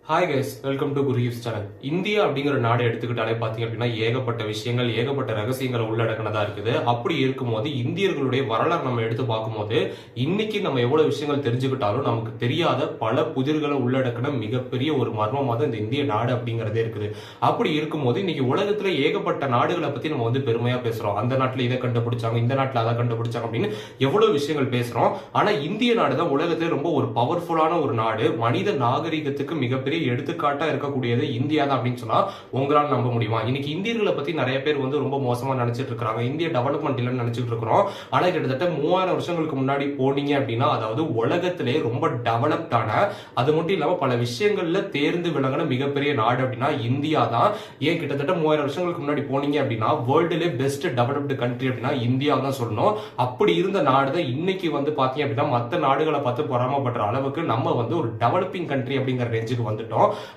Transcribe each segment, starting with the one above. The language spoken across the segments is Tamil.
Hi guys, welcome to Guru use channel. India அப்படிங்கிற நாடு எடுத்துக்கிட்டாலே பாத்தீங்க அப்படின்னா ஏகப்பட்ட விஷயங்கள், ஏகப்பட்ட ரகசியங்களை உள்ளடக்கினதா இருக்குது. அப்படி இருக்கும்போது இந்தியர்களுடைய வரலாறு நம்ம எடுத்து பார்க்கும்போது இன்னைக்கு நம்ம எவ்வளவு விஷயங்கள் தெரிஞ்சுக்கிட்டாலும் நமக்கு தெரியாத பல புதிர்களை உள்ளடக்கின மிகப்பெரிய ஒரு மர்மமாக தான் இந்த இந்திய நாடு அப்படிங்கறதே இருக்குது. அப்படி இருக்கும்போது இன்னைக்கு உலகத்துல ஏகப்பட்ட நாடுகளை பத்தி நம்ம பெருமையா பேசுறோம். அந்த நாட்டுல இதை கண்டுபிடிச்சாங்க, இந்த நாட்டுல அதை கண்டுபிடிச்சாங்க அப்படின்னு எவ்வளவு விஷயங்கள் பேசுறோம். ஆனா இந்திய நாடு தான் உலகத்திலே ரொம்ப ஒரு பவர்ஃபுல்லான ஒரு நாடு. மனித நாகரிகத்துக்கு மிகப்பெரிய எடுத்துக்காட்டா இருக்கக்கூடியது இந்தியா தான் அப்படின்னு சொன்னா உங்களால நம்ப முடியுமா? இன்னைக்கு இந்தியர்களை பத்தி நிறைய பேர் ரொம்ப மோசமா நினைச்சிட்டு இருக்காங்க. இந்திய டெவலப்மெண்ட் இல்லைன்னு நினைச்சிட்டு இருக்கிறோம். ஆனா கிட்டத்தட்ட 3000 வருஷங்களுக்கு முன்னாடி போனீங்க அப்படின்னா, அதாவது உலகத்திலே ரொம்ப டெவலப்டான, அது மட்டும் இல்லாம பல விஷயங்கள்ல தேர்ந்து விளங்கின மிகப்பெரிய நாடு அப்படின்னா இந்தியா தான். ஏன் கிட்டத்தட்ட 3000 வருஷங்களுக்கு முன்னாடி போனீங்க அப்படின்னா வேர்ல்டுலே பெஸ்ட் டெவலப்டு கண்ட்ரி அப்படின்னா இந்தியா தான் சொல்லணும். அப்படி இருந்த நாடு தான் இன்னைக்கு பாத்தீங்க அப்படின்னா மத்த நாடுகளை பார்த்து பொறாமப்படுற அளவுக்கு நம்ம ஒரு டெவலப்பிங் கண்ட்ரி அப்படிங்கிற ரேஞ்சுக்கு வந்துட்டோம்.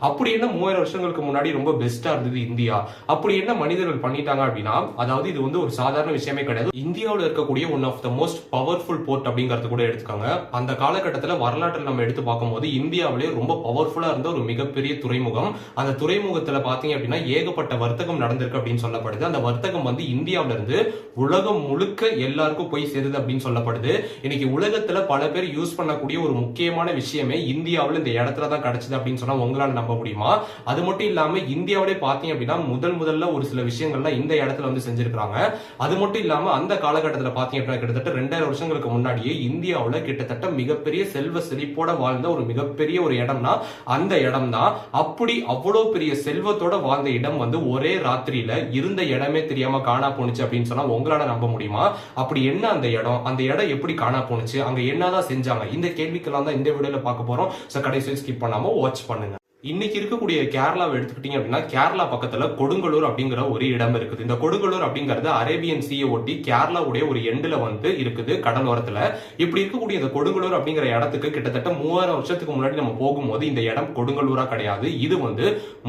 அப்படி என்ன 3000 வருஷங்களுக்கு முன்னாடி ரொம்ப பெஸ்டா இருந்தது இந்தியா? அப்படி என்ன மனிதர்கள் பண்ணிட்டாங்க அப்படின்னா, அதாவது இது ஒரு சாதாரண விஷயமே கிடையாது. இந்தியாவில் இருக்கக்கூடிய one of the most powerful board அப்படிங்கறது கூட எடுத்துக்காங்க. அந்த காலகட்டத்தில் வரலாற்றில் நம்ம எடுத்து பார்க்கும்போது இந்தியாவிலே ரொம்ப பவர்ஃபுல்லா இருந்த ஒரு மிகப்பெரிய துறைமுகம். அந்த துறைமுகத்துல பாத்தீங்க அப்படின்னா ஏகப்பட்ட வர்த்தகம் நடந்திருக்கு அப்படின்னு சொல்லப்படுது. அந்த வர்த்தகம் இந்தியாவில இருந்து உலகம் முழுக்க எல்லாருக்கும் போய் சேருது அப்படின்னு சொல்லப்படுது. இன்னைக்கு உலகத்துல பல பேர் யூஸ் பண்ணக்கூடிய ஒரு முக்கியமான விஷயமே இந்தியாவில் இந்த இடத்துல தான் கிடைச்சது அப்படின்னு சொன்னா உங்களால நம்ப முடியுமா? அது மட்டும் இல்லாம இந்தியாவிலே பாத்தீங்க அப்படின்னா முதல்ல ஒரு சில விஷயங்கள்லாம் இந்த இடத்துல செஞ்சிருக்காங்க. அது மட்டும் இல்லாம அந்த காலகட்டத்தில் பாத்தீங்க அப்படின்னா கிட்டத்தட்ட 2000 வருஷங்களுக்கு முன்னாடியே இந்தியாவில் கிட்டத்தட்ட மிகப்பெரிய செல்வ செழிப்போட வாழ்ந்த ஒரு மிகப்பெரிய ஒரு இடம்னா அந்த இடம் தான். அப்படி அவ்வளவு பெரிய செல்வத்தோட வாழ்ந்த இடம் ஒரே ராத்திரியில இருந்த இடமே தெரியாம காணா போனுச்சு அப்படின்னு சொன்னா உங்களால நம்ப முடியுமா? அப்படி என்ன அந்த இடம்? அந்த இடம் எப்படி காணா போனுச்சு? அங்க என்னதான் செஞ்சாங்க? இந்த கேள்விக்கெல்லாம் தான் இந்த வீடியோல பார்க்க போறோம். கடைசி ஸ்கிப் பண்ணாம வாட்ச் பண்ணுங்க. இன்னைக்கு இருக்கக்கூடிய கேரளாவை எடுத்துக்கிட்டீங்க அப்படின்னா கேரளா பக்கத்துல கொடுங்கலூர் அப்படிங்கிற ஒரு இடம் இருக்குது. இந்த கொடுங்கலூர் அப்படிங்கிறது அரேபியன் சீயை ஒட்டி கேரளாவுடைய ஒரு எண்டுல இருக்குது, கடலோரத்துல. இப்படி இருக்கக்கூடிய இந்த கொடுங்கலூர் அப்படிங்கிற இடத்துக்கு கிட்டத்தட்ட 3000 வருஷத்துக்கு முன்னாடி நம்ம போகும்போது இந்த இடம் கொடுங்கலூரா கிடையாது. இது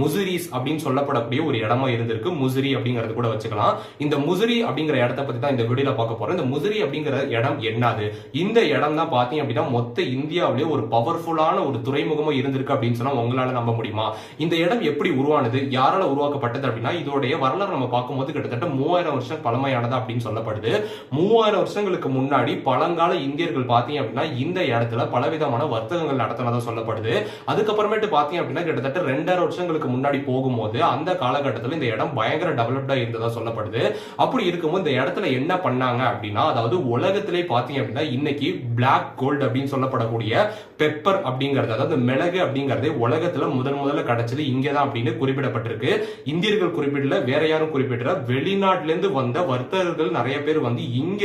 முசிரிஸ் அப்படின்னு சொல்லப்படக்கூடிய ஒரு இடமா இருந்திருக்கு. முசிறி அப்படிங்கறது கூட வச்சுக்கலாம். இந்த முசிறி அப்படிங்கிற இடத்தை பத்தி தான் இந்த வீடியோல பார்க்க போறோம். இந்த முசிறி அப்படிங்கிற இடம் என்னது? இந்த இடம் தான் பாத்தீங்க அப்படின்னா மொத்த இந்தியாவிலேயே ஒரு பவர்ஃபுல்லான ஒரு துறைமுகமா இருந்திருக்கு அப்படின்னு சொன்னா உங்களால நம்ப முடியுமா? இந்த இடம் எப்படி உருவானது, யாரால உருவாக்கப்பட்டது அப்படின்னா இதோடைய வரலாறு நம்ம பார்க்கும்போது கிட்டத்தட்ட 3000 வருஷம் பழமையானது அப்படின்னு சொல்லப்படுது. 3000 வருஷங்களுக்கு முன்னாடி பழங்கால இந்தியர்கள் பாத்தீங்க அப்படின்னா இந்த இடத்துல பலவிதமான வர்த்தகங்கள் நடத்தினதா சொல்லப்படுது. அதுக்கப்புறமேட்டு பாத்தீங்க அப்படின்னா கிட்டத்தட்ட 2000 வருஷங்களுக்கு முன்னாடி போகும்போது அந்த காலகட்டத்தில் இந்த இடம் பயங்கர டெவலப்டா இருந்ததா சொல்லப்படுது. அப்படி இருக்கும்போது இந்த இடத்துல என்ன பண்ணாங்க அப்படின்னா, அதாவது உலகத்திலே பாத்தீங்க அப்படின்னா இன்னைக்கு பிளாக் கோல்டு அப்படின்னு சொல்லப்படக்கூடிய பெப்பர் அப்படிங்கிறது, அதாவது மிளகு அப்படிங்கறதே உலகத்துல முதல்ல கிடைச்சது இங்கதான் அப்படின்னு குறிப்பிடப்பட்டிருக்கு. இந்தியர்கள் குறிப்பிடல, வேற யாரும் குறிப்பிடல. வெளிநாட்டுல இருந்து வந்த வர்த்தகர்கள் நிறைய பேர் இங்க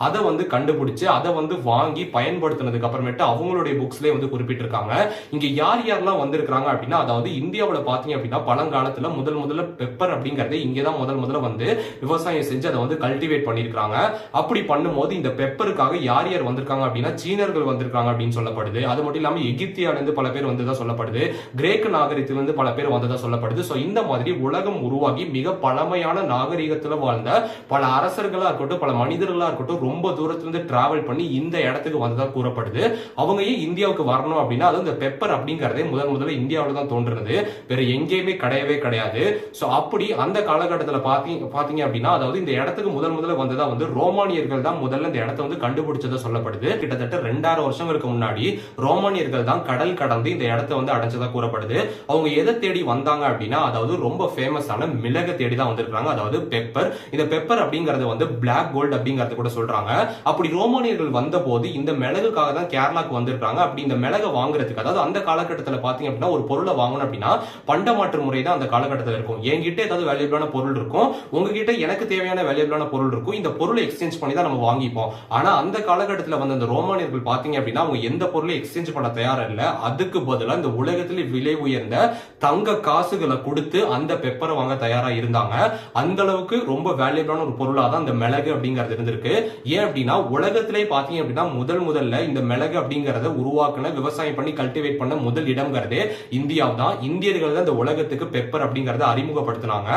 அதை கண்டுபிடிச்சு அதை வாங்கி பயன்படுத்தினதுக்கு அப்புறமேட்டு அவங்களுடைய புக்ஸ்லயே குறிப்பிட்டிருக்காங்க. இங்க யார் யாரெல்லாம் வந்திருக்காங்க அப்படின்னா, அதாவது இந்தியாவில பாத்தீங்க அப்படின்னா பழங்காலத்துல முதல்ல பெப்பர் அப்படிங்கறதே இங்கதான் முதல்ல விவசாயம் செஞ்சு அதை கல்டிவேட் பண்ணிருக்காங்க. அப்படி பண்ணும்போது இந்த பெப்பருக்காக யார் யார் வந்திருக்காங்க அப்படின்னா சீனர்கள் வந்திருக்காங்க அப்படின்னு சொல்லப்படுது. அது மட்டும் இல்லாம எகிப்தியால இருந்து பல பேர் வந்ததா சொல்லப்படுது. கிரேக்க நாகரிகத்திலிருந்து பல பேர் வந்ததா சொல்லப்படுது. சோ இந்த மாதிரி உலகம் உருவாகி மிக பழமையான நாகரிகத்துல வாழ்ந்த பல அரசர்களா இருக்கட்டும், பல மனிதர்களா இருக்கட்டும், ரொம்ப தூரத்திலிருந்து டிராவல் பண்ணி இந்த இடத்துக்கு வந்ததா கூறப்படுது. அவங்க ஏன் இந்தியாவுக்கு வரணும் அப்படின்னா, அது இந்த பெப்பர் அப்படிங்கறதே முதல்ல இந்தியாவில தான் தோன்றுறது, வேற எங்கேயுமே கிடையவே கிடையாது. சோ அப்படி அந்த காலகட்டத்தில் பாத்தீங்க அப்படின்னா, அதாவது இந்த இடத்துக்கு முதல்ல வந்ததா ரோமானியர்கள் தான் முதல்ல இந்த இடத்தை கண்டுபிடிச்சதா சொல்லப்படுது. கிட்டத்தட்ட 2000 வருஷங்களுக்கு முன்னாடி ரோமானியர்கள் தான் கடல் கடந்து இந்த இடத்தை அடைஞ்சதா கூறப்படுது. அவங்க எதை தேடி வந்தாங்க அப்படின்னா, அதாவது ரொம்ப ஃபேமஸான மிளகு தேடி தான் வந்திருக்காங்க, அதாவது பெப்பர். இந்த பெப்பர் அப்படிங்கறது பிளாக் கோல்டு அப்படிங்கறது கூட சொல்றாங்க. அப்படி ரோமானியர்கள் வந்த போது இந்த மிளகுக்காக தான் கேரளாக்கு வந்திருக்காங்க. அப்படி இந்த மிளகு வாங்குறதுக்கு, அதாவது அந்த காலகட்டத்தில் பாத்தீங்க அப்படின்னா ஒரு பொருளை வாங்கணும் அப்படின்னா பண்டமாற்று முறை தான் அந்த காலகட்டத்தில் இருக்கும். என்கிட்ட ஏதாவது வேல்யூபிளான பொருள் இருக்கும், உங்ககிட்ட எனக்கு தேவையான வேல்யூபிளான பொருள் இருக்கும். இந்த பொருளை எக்ஸ்சேஞ்ச் பண்ணி தான் நம்ம வாங்கிப்போம். ஆனா அந்த காலகட்டத்தில் அந்த ரோமானியர்கள் பாத்தீங்க அப்படின்னா அவங்க எந்த பொருளை எக்ஸ்சேஞ்ச் பண்ண தயாரா இல்ல. அதுக்கு பதிலா இந்த உலகத்தில் விலை உயர்ந்த தங்க காசுகளை கொடுத்து அந்த பெப்பரை வாங்க தயாரா இருந்தாங்க. அந்த அளவுக்கு ரொம்ப வேல்யூபிளான ஒரு பொருளா தான் இந்த மிளகு அப்படிங்கிறது இருந்திருக்கு. ஏன் அப்படின்னா உலகத்திலே பாத்தீங்க அப்படின்னா முதல்ல இந்த மிளகு அப்படிங்கறத உருவாக்குன, விவசாயம் பண்ணி கல்டிவேட் பண்ண முதல் இடம்ங்கிறதே இந்தியா தான். இந்தியர்கள் தான் இந்த உலகத்துக்கு பெப்பர் அப்படிங்கறத அறிமுகப்படுத்தினாங்க.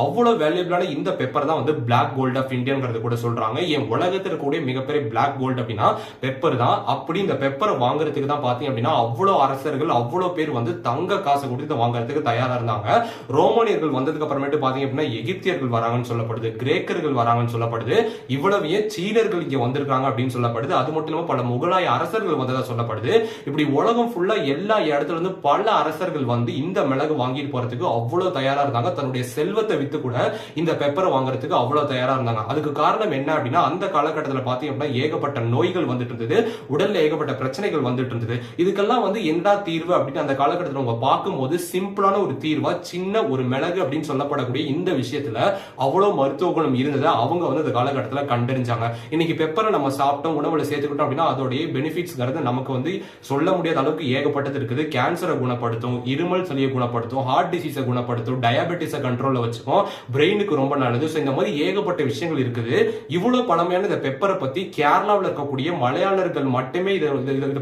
அவ்வளவு வேல்யூபிளான இந்த பெப்பர் தான் பிளாக் கோல்ட் ஆஃப் இந்தியாங்கிறது கூட சொல்றாங்க. ஏன் உலகத்தில் இருக்கக்கூடிய மிகப்பெரிய பிளாக் கோல்ட் அப்படின்னா பெப்பர் தான். அப்படி இந்த பெப்பரை வாங்குறதுக்கு தான் பாத்தீங்க அப்படின்னா அவ்வளவு அரசர்கள், அவ்வளவு பேர் வந்து தங்க காசு கொடுத்து வாங்குறதுக்கு தயாரா இருந்தாங்க. ரோமானியர்கள் வந்ததுக்கு அப்புறமேட்டு பாத்தீங்க அப்படின்னா எகிப்தியர்கள் வராங்கன்னு சொல்லப்படுது, கிரேக்கர்கள் வராங்கன்னு சொல்லப்படுது, இவ்வளவு சீனர்கள் இங்க வந்திருக்காங்க அப்படின்னு சொல்லப்படுது. அது மட்டும் இல்லாம பல முகலாய அரசர்கள் வந்ததா சொல்லப்படுது. இப்படி உலகம் ஃபுல்லா எல்லா இடத்துல இருந்து பல அரசர்கள் வந்து இந்த மிளகு வாங்கிட்டு போறதுக்கு அவ்வளவு தயாரா இருந்தாங்க. தன்னுடைய செல்வத்தை வித்து கூட இந்த பெப்பரை வாங்குறதுக்கு அவ்வளவு தயாரா இருந்தாங்க. அதுக்கு காரணம் என்ன அப்படின்னா அந்த காலகட்டத்தில் பாத்தீங்க அப்படின்னா ஏகப்பட்ட நோய்கள் வந்துட்டு இருந்தது, உடல்ல ஏகப்பட்ட பிரச்சனைகள் வந்துட்டு இருந்தது. இதுக்கெல்லாம் வந்து என்ன தீர்வு அப்படின்னு அந்த காலகட்டத்தில் அவங்க பார்க்கும்போது சிம்பிளான ஒரு தீர்வா சின்ன ஒரு மிளகு அப்படின்னு சொல்லப்படக்கூடிய இந்த விஷயத்துல அவ்வளவு மருத்துவ குணம் இருந்ததை அவங்க வந்து அந்த காலகட்டத்தில் கண்டறிஞ்சாங்க. இன்னைக்கு பெப்பரை நம்ம சாப்பிட்டோம், உணவுல சேர்த்துக்கிட்டோம் அப்படின்னா அதோடைய பெனிஃபிட்ஸ்ங்கிறது நமக்கு வந்து சொல்ல முடியாத அளவுக்கு ஏகப்பட்டது இருக்குது. கேன்சரை குணப்படுத்தும், இருமல் சளியை குணப்படுத்தும், ஹார்ட் டிசீஸை குணப்படுத்தும், டயபெட்டிஸை கண்ட்ரோல்ல வச்சுக்கும், பிரெயினுக்கு ரொம்ப நல்லது. இந்த மாதிரி ஏகப்பட்ட விஷயங்கள் இருக்குது. இவ்வளவு பழமையான இந்த பெப்பரை பத்தி கேரளாவில் இருக்கக்கூடிய மலையாளர்கள் மட்டுமே இதை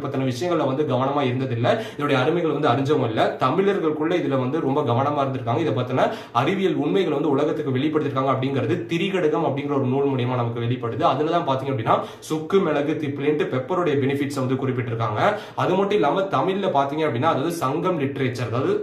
பத்தின விஷயங்கள்ல வந்து கவனமா இருந்ததில்லை, இதோடைய அருமைகள் வந்து அறிஞ்சவங்க இல்ல. தமிழர்களுக்குள்ள இதுல வந்து ரொம்ப கவனமா இருந்திருக்காங்க. இதை பத்தின அறிவியல் உண்மைகள் வந்து உலகத்துக்கு வெளிப்படுத்திருக்காங்க அப்படிங்கிறது திரிகடுகம் அப்படிங்கிற ஒரு நூல் மூலியமா நமக்கு வெளிப்படுது. அதுலதான் பாத்தீங்க அப்படின்னா சுக்கு, மிளகு, திப்பிலின்ட்டு பெப்பருடைய பெனிஃபிட்ஸ் வந்து குறிப்பிட்டிருக்காங்க. அது மட்டும் இல்லாம தமிழ்ல பாத்தீங்க அப்படின்னா அதாவது சங்கம் லிட்ரேச்சர், அதாவது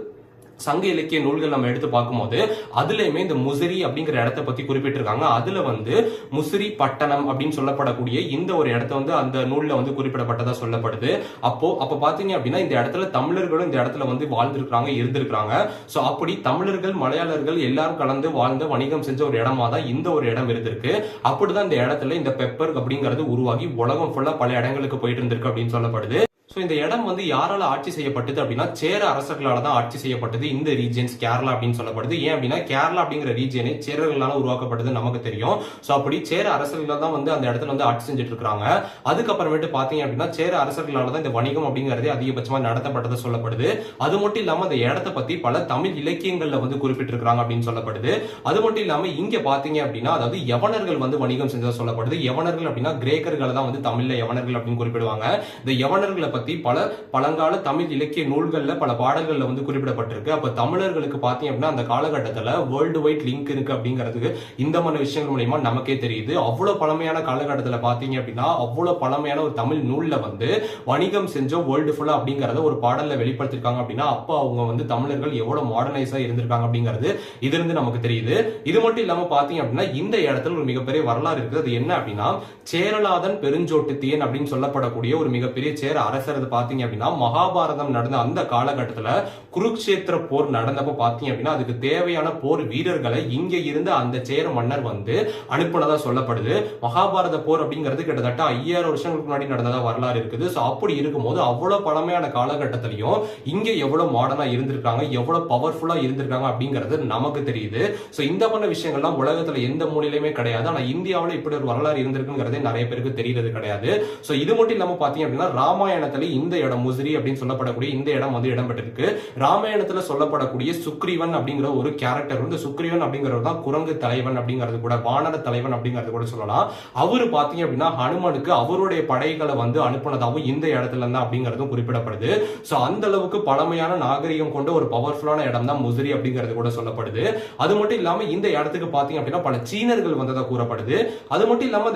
சங்க இலக்கிய நூல்கள் நம்ம எடுத்து பார்க்கும்போது அதுலயுமே இந்த முசிறி அப்படிங்கிற இடத்தை பத்தி குறிப்பிட்டிருக்காங்க. அதுல வந்து முசிறி பட்டணம் அப்படின்னு சொல்லப்படக்கூடிய இந்த ஒரு இடத்த வந்து அந்த நூல்ல வந்து குறிப்பிடப்பட்டதா சொல்லப்படுது. அப்ப பாத்தீங்க அப்படின்னா இந்த இடத்துல தமிழர்களும் இந்த இடத்துல வந்து வாழ்ந்திருக்காங்க, இருந்திருக்காங்க. சோ அப்படி தமிழர்கள், மலையாளர்கள் எல்லாரும் கலந்து வாழ்ந்த வணிகம் செஞ்ச ஒரு இடமா தான் இந்த ஒரு இடம் இருந்திருக்கு. அப்படிதான் இந்த இடத்துல இந்த பெப்பர் அப்படிங்கிறது உருவாகி உலகம் ஃபுல்லா பல இடங்களுக்கு போயிட்டு இருந்திருக்கு அப்படின்னு சொல்லப்படுது. இந்த இடம் வந்து யாரால ஆட்சி செய்யப்பட்டது அப்படின்னா சேர அரசர்களால தான் ஆட்சி செய்யப்பட்டது. இந்த ரீஜன்ஸ் கேரளா அப்படின்னு சொல்லப்படுது. ஏன் அப்படின்னா கேரளா அப்படிங்கிற ரீஜனே சேரர்களால உருவாக்கப்பட்டது நமக்கு தெரியும். சோ அப்படி சேர அரசர்கள் தான் வந்து அந்த இடத்துல வந்து ஆட்சி செஞ்சுட்டு இருக்காங்க. அதுக்கப்புறமேட்டு பாத்தீங்க அப்படின்னா சேர அரசர்களால தான் இந்த வணிகம் அப்படிங்கறதே அதிகபட்சமா நடத்தப்பட்டது சொல்லப்படுது. அது மட்டும் இல்லாம அந்த இடத்தை பத்தி பல தமிழ் இலக்கியங்கள்ல வந்து குறிப்பிட்டிருக்காங்க அப்படின்னு சொல்லப்படுது. அது மட்டும் இல்லாம இங்க பாத்தீங்க அப்படின்னா அதாவது யவனர்கள் வந்து வணிகம் செஞ்சதா சொல்லப்படுது. யவனர்கள் அப்படின்னா கிரேக்கர்களை தான் வந்து தமிழ்ல யவனர்கள் அப்படின்னு குறிப்பிடுவாங்க. இந்த யவனர்களை பத்தி பல பழங்கால தமிழ் இலக்கிய நூல்கள்ல பல பாடல்கள்ல வந்து குறிப்பிடப்பட்டிருக்கு. அப்ப தமிழர்களுக்கு பாத்தீங்க அப்படின்னா அந்த காலகட்டத்துல வேர்ல்டு வைட் லிங்க் இருக்கு அப்படிங்கிறதுக்கு இந்த மாதிரி விஷயங்கள் மூலமா நமக்கே தெரியுது. அவ்வளவு பழமையான காலகட்டத்துல பாத்தீங்க அப்படின்னா அவ்வளவு பழமையான ஒரு தமிழ் நூல்ல வந்து வணிகம் செஞ்சோம் வேர்ல்டு ஃபுல்லா அப்படிங்கறத ஒரு பாடல்ல வெளிப்படுத்திருக்காங்க அப்படின்னா அப்ப அவங்க வந்து தமிழர்கள் எவ்வளவு மாடர்னைஸா இருந்திருக்காங்க அப்படிங்கிறது இதுல இருந்து நமக்கு தெரியுது. இது மட்டும் இல்லாம பாத்தீங்க அப்படின்னா இந்த இடத்துல ஒரு மிகப்பெரிய வரலாறு இருக்குது. அது என்ன அப்படின்னா சேரலாதன் பெருஞ்சோட்டுத்தியன் அப்படின்னு சொல்லப்படக்கூடிய ஒரு மிகப்பெரிய சேர அரசர் பாத்தீங்க அப்படின்னா மகாபாரதம் நடந்த அந்த காலகட்டத்துல குருக்ஷேத்திர போர் நடந்தப்ப பாத்தீங்க அப்படின்னா அதுக்கு தேவையான போர் வீரர்களை இங்க இருந்த அந்த சேர மன்னர் வந்து அனுப்புனதா சொல்லப்படுது. மகாபாரத போர் அப்படிங்கிறது கிட்டத்தட்ட 5000 வருஷங்களுக்கு முன்னாடி நடந்ததா வரலாறு இருக்குது. சோ அப்படி இருக்கும்போது அவ்வளவு பழமையான காலகட்டத்திலையும் இங்க எவ்வளவு மாடர்னா இருந்திருக்காங்க, எவ்வளவு பவர்ஃபுல்லா இருந்திருக்காங்க அப்படிங்கிறது நமக்கு தெரியுது. சோ இந்த பண்ண விஷயங்கள்லாம் உலகத்துல எந்த மூலையிலுமே கிடையாது. ஆனா இந்தியாவில இப்படி ஒரு வரலாறு இருந்திருக்குங்கிறதே நிறைய பேருக்கு தெரியறது கிடையாது. சோ இது மட்டும் இல்லாம பாத்தீங்க அப்படின்னா ராமாயணத்துல இந்த இடம் முசிறி அப்படின்னு சொல்லப்படக்கூடிய இந்த இடம் வந்து இடம்பெற்றிருக்கு. ராமாயணத்துல சொல்லப்படக்கூடிய சுக்ரீவன் அப்படிங்கிற ஒரு கேரக்டர் வந்து சுக்ரீவன் அப்படிங்கிறவர் தான் குரங்கு தலைவன் அப்படிங்கிறது கூட, வானர தலைவன் அப்படிங்கிறது கூட சொல்லலாம். அவரு பாத்தீங்க அப்படின்னா ஹனுமனுக்கு அவருடைய படைகளை வந்து அனுப்புனதாகவும் இந்த இடத்துல இருந்தா அப்படிங்கிறதும் குறிப்பிடப்படுது. சோ அந்த அளவுக்கு பழமையான நாகரிகம் கொண்ட ஒரு பவர்ஃபுல்லான இடம் தான் முசிறி அப்படிங்கிறது கூட சொல்லப்படுது. அது மட்டும் இல்லாம இந்த இடத்துக்கு பாத்தீங்க அப்படின்னா பல சீனர்கள் வந்ததா கூறப்படுது. அது மட்டும் இல்லாம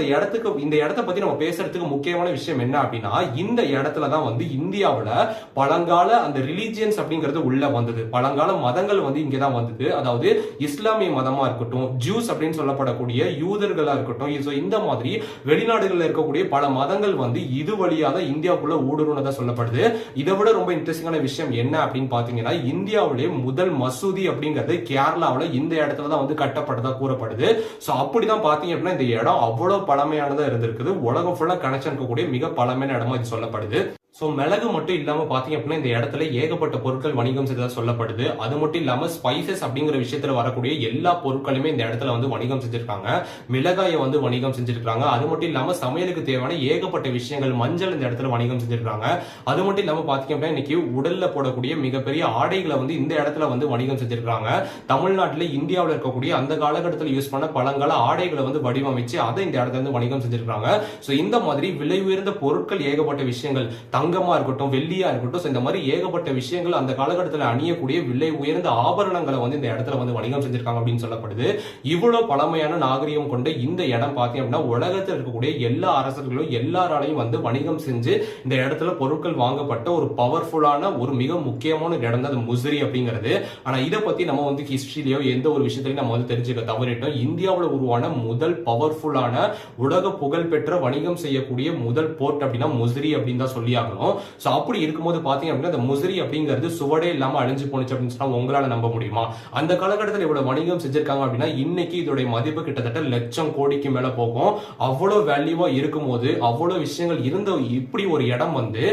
இந்த இடத்தை பத்தி நம்ம பேசுறதுக்கு முக்கியமான விஷயம் என்ன அப்படின்னா இந்த இடத்துல தான் வந்து இந்தியாவுல பழங்கால அந்த ரிலிஜியன்ஸ் அப்படிங்கிறது உள்ள வந்தது. பழங்கால மதங்கள் வந்து இங்கதான் வந்தது. அதாவது இஸ்லாமிய மதமா இருக்கட்டும், ஜூஸ் அப்படின்னு சொல்லப்படக்கூடிய யூதர்களா இருக்கட்டும், இந்த மாதிரி வெளிநாடுகள்ல இருக்கக்கூடிய பல மதங்கள் வந்து இது வழியாக இந்தியாவுக்குள்ள ஊடுருவனதா சொல்லப்படுது. இதை விட ரொம்ப இன்ட்ரெஸ்டிங்கான விஷயம் என்ன அப்படின்னு பாத்தீங்கன்னா இந்தியாவிலேயே முதல் மசூதி அப்படிங்கிறது கேரளாவில் இந்த இடத்துல தான் வந்து கட்டப்பட்டதா கூறப்படுது. சோ அப்படிதான் பாத்தீங்க அப்படின்னா இந்த இடம் அவ்வளவு பழமையானதா இருந்திருக்குது. உலகம் ஃபுல்லா கனெக்ஷன் இருக்கக்கூடிய மிக பழமையான இடமா இது சொல்லப்படுது. சோ மிளகு மட்டும் இல்லாம பாத்தீங்க அப்படின்னா இந்த இடத்துல ஏகப்பட்ட பொருட்கள் வணிகம் செய்ததா சொல்லப்படுது. அது மட்டும் இல்லாம ஸ்பைசஸ் அப்படிங்கிற விஷயத்துல வரக்கூடிய எல்லா பொருட்களுமே இந்த இடத்துல வந்து வணிகம் செஞ்சிருக்காங்க. மிளகாயை வந்து வணிகம் செஞ்சிருக்காங்க. அது மட்டும் இல்லாம சமையலுக்கு தேவையான ஏகப்பட்ட விஷயங்கள், மஞ்சள் இந்த இடத்துல வணிகம் செஞ்சிருக்காங்க. அது மட்டும் இல்லாம பாத்தீங்க அப்படின்னா இன்னைக்கு உடல்ல போடக்கூடிய மிகப்பெரிய ஆடைகளை வந்து இந்த இடத்துல வந்து வணிகம் செஞ்சிருக்காங்க. தமிழ்நாட்டுல இந்தியாவில் இருக்கக்கூடிய அந்த காலகட்டத்தில் யூஸ் பண்ண பழங்கால ஆடைகளை வந்து வடிவமைச்சு அதை இந்த இடத்துல வந்து வணிகம் செஞ்சிருக்காங்க. சோ இந்த மாதிரி விலை உயர்ந்த பொருட்கள் ஏகப்பட்ட விஷயங்கள், தங்கமா இருக்கட்டும், வெள்ளியா இருக்கட்டும், இந்த மாதிரி ஏகப்பட்ட விஷயங்கள் அந்த காலகட்டத்தில் அணியக்கூடிய விலை உயர்ந்த ஆபரணங்களை வந்து இந்த இடத்துல வந்து வணிகம் செஞ்சிருக்காங்க அப்படின்னு சொல்லப்படுது. இவ்வளவு பழமையான நாகரிகம் கொண்ட இந்த இடம் பாத்தீங்க அப்படின்னா உலகத்தில் இருக்கக்கூடிய எல்லா அரசர்களும் எல்லாராலையும் வந்து வணிகம் செஞ்சு இந்த இடத்துல பொருட்கள் வாங்கப்பட்ட ஒரு பவர்ஃபுல்லான ஒரு மிக முக்கியமான ஒரு இடம் தான் அது முசிறி அப்படிங்கிறது. ஆனா இதை பத்தி நம்ம வந்து ஹிஸ்டரியிலயோ எந்த ஒரு விஷயத்திலையும் நம்ம வந்து தெரிஞ்சுக்க தவறிட்டோம். இந்தியாவில் உருவான முதல் பவர்ஃபுல்லான உலக புகழ்பெற்ற வணிகம் செய்யக்கூடிய முதல் போர்ட் அப்படின்னா முசிறி அப்படின்னு தான் சொல்லி ஆகணும். சோ அப்படி இருக்கும்போது பாத்தீங்க அப்படின்னா அந்த முசிறி அப்படிங்கிறது சுவடே இல்லாம அழிஞ்சு போனுச்சு அப்படின்னு சொன்னா உங்களால நம்ப முடியுமா? அந்த காலகட்டத்தில் இவ்வளவு வணிகம் செஞ்சிருக்காங்க அப்படின்னா இன்னைக்கு இதோட மதிப்பு கிட்டத்தட்ட லட்சம் கோடிக்கு மேல போகும். அவ்வளவு வேல்யூவா இருக்கும்போது அவ்வளவு விஷயங்கள் இருந்த இப்படி ஒரு இடம் வந்து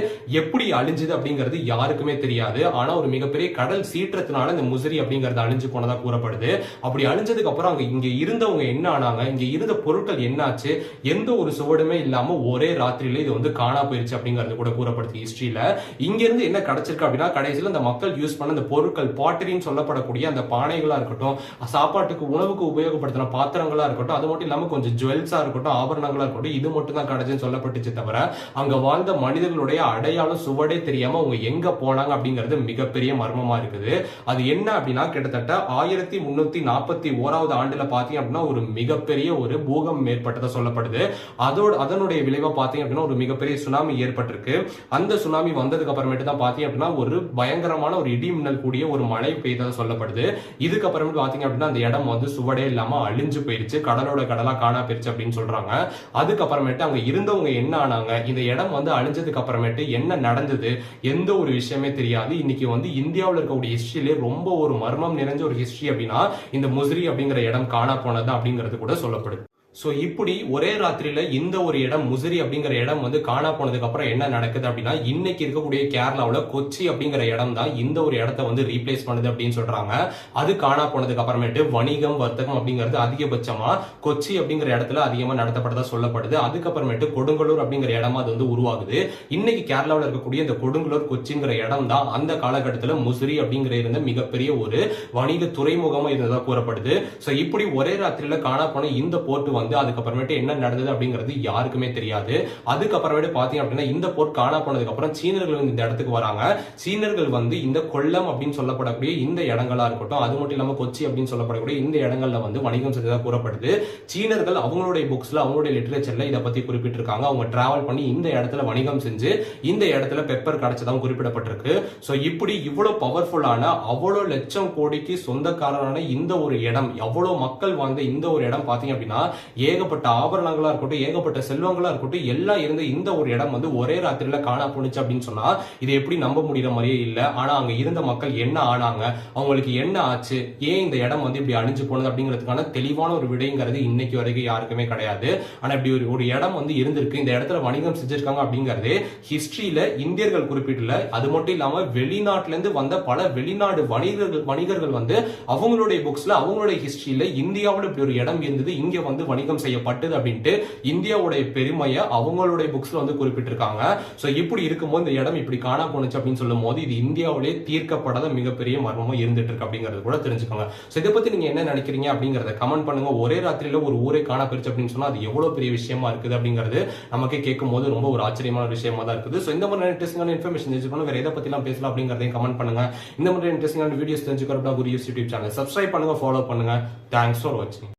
எப்படி அழிஞ்சது அப்படிங்கிறது யாருக்குமே தெரியாது. ஆனா ஒரு மிகப்பெரிய கடல் சீற்றத்தினால இந்த முசிறி அப்படிங்கிறது அழிஞ்சு போனதா கூறப்படுது. அப்படி அழிஞ்சதுக்கு அப்புறம் அங்க இங்க இருந்தவங்க என்ன ஆனாங்க, இங்க இருந்த பொருட்கள் என்னாச்சு, எந்த ஒரு சுவடுமே இல்லாம ஒரே ராத்திரியில இது வந்து காணா போயிருச்சு அப்படிங்கிறது கூட கூறப்படுது ஹிஸ்டரியில. இங்க இருந்து என்ன கிடைச்சிருக்கு அப்படின்னா கடைசியில் இந்த மக்கள் யூஸ் பண்ண அந்த பொருட்கள் பாட்டரின்னு சொல்லப்படக்கூடிய அந்த பானைகளா இருக்கட்டும், சாப்பாட்டுக்கு உணவுக்கு உபயோகப்படுத்தின பாத்திரங்களா இருக்கட்டும், அது மட்டும் இல்லாம கொஞ்சம் ஜுவல்ஸா இருக்கட்டும், ஆபரணங்களா இருக்கட்டும், இது மட்டும் தான் கிடைச்சுன்னு சொல்லப்பட்டுச்சு தவிர அங்க வாழ்ந்த மனிதர்களுடைய அடையாளம் சுவடே தெரியாம அவங்க எங்க போனாங்க அப்படிங்கிறது மிகப்பெரிய மர்மமா இருக்குது. அது என்ன அப்படின்னா கிட்டத்தட்ட 1341வது ஆண்டுல பாத்தீங்க அப்படின்னா ஒரு மிகப்பெரிய ஒரு பூகம்பம் ஏற்பட்டதா சொல்லப்படுது. அதனுடைய விளைவா பாத்தீங்க அப்படின்னா ஒரு மிகப்பெரிய சுனாமி ஏற்பட்டிருக்கு. அந்த சுனாமி வந்ததுக்கு அப்புறமேட்டு தான் பாத்தீங்க அப்படின்னா ஒரு பயங்கரமான ஒரு இடி மின்னல் கூடிய ஒரு மழை பெய்ததா சொல்லப்படுது. இதுக்கு அப்புறமேட்டு பாத்தீங்க அப்படின்னா அந்த இடம் வந்து சுவடே இல்லாம அழிஞ்சு போயிருச்சு, கடலோட கடலா காணா போயிருச்சு அப்படின்னு சொல்றாங்க. அதுக்கப்புறமேட்டு அங்க இருந்தவங்க என்ன ஆனாங்க, இந்த இடம் வந்து அழிஞ்சதுக்கு அப்புறமேட்டு என்ன நடந்தது, எந்த ஒரு விஷயமே தெரியாது. இன்னைக்கு வந்து இந்தியாவில் இருக்கக்கூடிய ஹிஸ்டரியிலே ரொம்ப ஒரு மர்மம் நிறைஞ்ச ஒரு ஹிஸ்டரி அப்படின்னா இந்த முசிறி அப்படிங்கிற இடம் காணா போனது அப்படிங்கிறது கூட சொல்லப்படுது. சோ இப்படி ஒரே ராத்திரியில இந்த ஒரு இடம் முசிறி அப்படிங்கிற இடம் வந்து காணா போனதுக்கு அப்புறம் என்ன நடக்குது அப்படின்னா இன்னைக்கு இருக்கக்கூடிய கேரளாவுல கொச்சி அப்படிங்கிற இடம் தான் இந்த ஒரு இடத்த வந்து ரீப்ளேஸ் பண்ணுது அப்படின்னு சொல்றாங்க. அது காணா போனதுக்கு அப்புறமேட்டு வணிகம் வர்த்தகம் அப்படிங்கிறது அதிகபட்சமா கொச்சி அப்படிங்கிற இடத்துல அதிகமா நடத்தப்பட்டதா சொல்லப்படுது. அதுக்கப்புறமேட்டு கொடுங்கலூர் அப்படிங்கிற இடமா அது வந்து உருவாகுது. இன்னைக்கு கேரளாவில் இருக்கக்கூடிய இந்த கொடுங்கலூர் கொச்சிங்கிற இடம் தான் அந்த காலகட்டத்தில் முசிறி அப்படிங்கிற இருந்த மிகப்பெரிய ஒரு வணிக துறைமுகமா இருந்ததா கூறப்படுது. சோ இப்படி ஒரே ராத்திரியில காணா போன இந்த போர்ட் வந்து அதுக்கப்புறமேட்டு என்ன நடந்தது அப்படிங்கிறது யாருக்குமே தெரியாது. அதுக்கப்புறமேட்டு பாத்தீங்க அப்படின்னா இந்த போர்ட் காணா போனதுக்கு அப்புறம் சீனர்கள் இந்த இடத்துக்கு வராங்க. சீனர்கள் வந்து இந்த கொல்லம் அப்படின்னு சொல்லப்படக்கூடிய இந்த இடங்களா இருக்கட்டும், அது மட்டும் இல்லாம கொச்சி அப்படின்னு சொல்லப்படக்கூடிய இந்த இடங்கள்ல வந்து வணிகம் செஞ்சதா கூறப்படுது. சீனர்கள் அவங்களுடைய புக்ஸ்ல அவங்களுடைய லிட்டரேச்சர்ல இதை பத்தி குறிப்பிட்டிருக்காங்க. அவங்க டிராவல் பண்ணி இந்த இடத்துல வணிகம் செஞ்சு இந்த இடத்துல பெப்பர் கிடைச்சதாகவும் குறிப்பிடப்பட்டிருக்கு. சோ இப்படி இவ்வளவு பவர்ஃபுல்லான அவ்வளவு லட்சம் கோடிக்கு சொந்தக்காரரான இந்த ஒரு இடம், அவ்வளவு மக்கள் வாழ்ந்த இந்த ஒரு இடம் பாத்தீங்க அப்படின்னா ஏகப்பட்ட ஆபரணங்களா இருக்கட்டும், ஏகப்பட்ட செல்வங்களா இருக்கட்டும், எல்லாம் இருந்த இந்த ஒரு இடம் வந்து ஒரே ராத்திரியில காணா போனுச்சு அப்படின்னு சொன்னா இது எப்படி நம்ப முடியற மாதிரியே இல்ல. ஆனா அங்க இருந்த மக்கள் என்ன ஆனாங்க, அவங்களுக்கு என்ன ஆச்சு, ஏன் இந்த இடம் வந்து இப்படி அழிஞ்சு போனது அப்படிங்கிறதுக்கான தெளிவான ஒரு விடைங்கிறது இன்னைக்கு வரைக்கும் யாருக்குமே கிடையாது. ஆனா இப்படி ஒரு இடம் வந்து இருந்திருக்கு, இந்த இடத்துல வணிகம் செஞ்சிருக்காங்க அப்படிங்கறது ஹிஸ்டரியில இந்தியர்கள் குறிப்பிடல. அது மட்டும் இல்லாம வெளிநாட்டுல இருந்து வந்த பல வெளிநாடு வணிகர்கள் வந்து அவங்களுடைய புக்ஸ்ல அவங்களுடைய ஹிஸ்டரியில இந்தியாவில் இப்படி ஒரு இடம் இருந்தது, இங்க வந்து வணிகம் செய்யப்பட்டது அப்படின்ட்டு இந்தியாவுடைய பெருமையை அவங்களுடைய புக்ஸ்ல வந்து குறிப்பிட்டிருக்காங்க. சோ இப்படி இருக்கும்போது இந்த இடம் இப்படி காணா போனுச்சு அப்படின்னு சொல்லும் போது இது இந்தியாவிலே தீர்க்கப்படாத மிகப்பெரிய மர்மமா இருந்துட்டு இருக்கு அப்படிங்கறது கூட தெரிஞ்சுக்கோங்க. சோ இதை பத்தி நீங்க என்ன நினைக்கிறீங்க அப்படிங்கறத கமெண்ட் பண்ணுங்க. ஒரே ராத்திரியில ஒரு ஊரே காணா போயிருச்சு அப்படின்னு சொன்னா அது எவ்வளவு பெரிய விஷயமா இருக்குது அப்படிங்கிறது நமக்கு கேட்கும் போது ரொம்ப ஒரு ஆச்சரியமான விஷயமா தான் இருக்குது. சோ இந்த மாதிரி இன்ட்ரெஸ்டிங்கான இன்ஃபர்மேஷன் தெரிஞ்சுக்கணும், வேற எதை பத்தி எல்லாம் பேசலாம் அப்படிங்கறதையும் கமெண்ட் பண்ணுங்க. இந்த மாதிரி இன்ட்ரெஸ்டிங்கான வீடியோஸ் தெரிஞ்சுக்கிறப்ப குரு யூடியூப் சேனல் சப்ஸ்கிரைப் பண்ணுங்க, ஃபாலோ பண்ணுங்க. தேங்க்ஸ் ஃபார் வாட்சிங்.